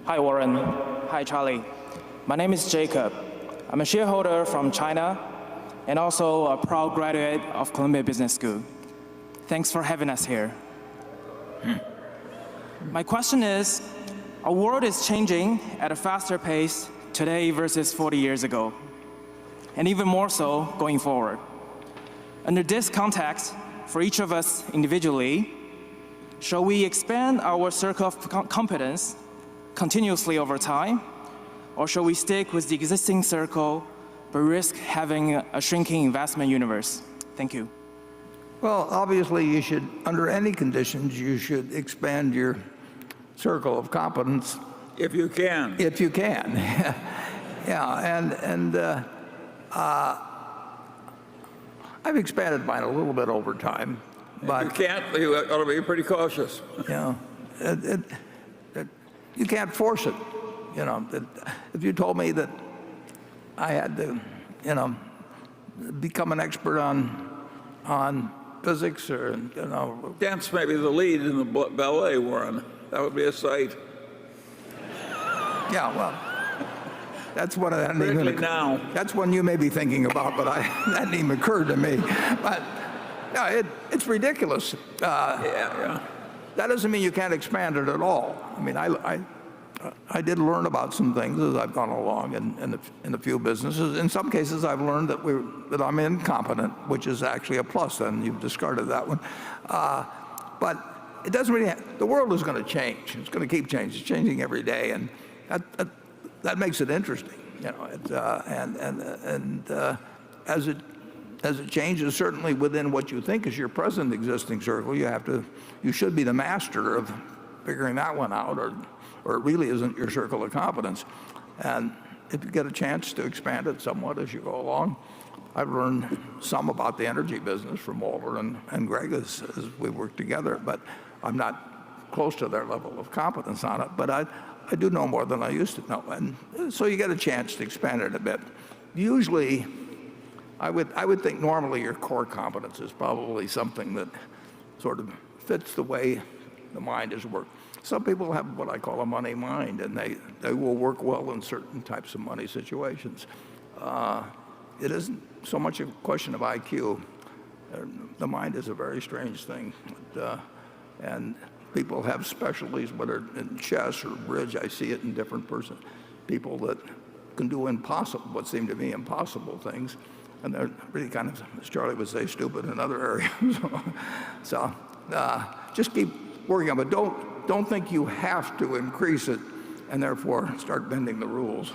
Hi, Warren. Hi, Charlie. My name is Jacob. I'm a shareholder from China and also a proud graduate of Columbia Business School. Thanks for having us here. My question is, our world is changing at a faster pace today versus 40 years ago, and even more so going forward. Under this context, for each of us individually, shall we expand our circle of competence continuously over time, or shall we stick with the existing circle but risk having a shrinking investment universe? Thank you. Well, obviously, you should, under any conditions, you should expand your circle of competence. If you can. If you can. Yeah, I've expanded mine a little bit over time. But if you can't, you ought to be pretty cautious. You can't force it. If you told me that I had to, become an expert on physics or, Dance may be the lead in the ballet, Warren. That would be a sight. Yeah, well, that's one of that. Now. That's one you may be thinking about, but that didn't even occur to me. But yeah, it's ridiculous. Yeah. That doesn't mean you can't expand it at all. I mean, I did learn about some things as I've gone along in a few businesses. In some cases, I've learned that I'm incompetent, which is actually a plus. Then you've discarded that one. But it doesn't really. The world is going to change. It's going to keep changing. It's changing every day, and that makes it interesting. As it changes, certainly within what you think is your present existing circle, you should be the master of figuring that one out, or it really isn't your circle of competence. And if you get a chance to expand it somewhat as you go along, I've learned some about the energy business from Walter and Greg as we work together, but I'm not close to their level of competence on it. But I do know more than I used to know, and so you get a chance to expand it a bit. Usually, I would think normally your core competence is probably something that sort of fits the way the mind is worked. Some people have what I call a money mind, and they will work well in certain types of money situations. It isn't so much a question of IQ. The mind is a very strange thing, and people have specialties, whether in chess or bridge. I see it in different persons. People that can do what seem to be impossible things, and they're really kind of, as Charlie would say, stupid in other areas. So just keep working on it. But don't think you have to increase it and therefore start bending the rules.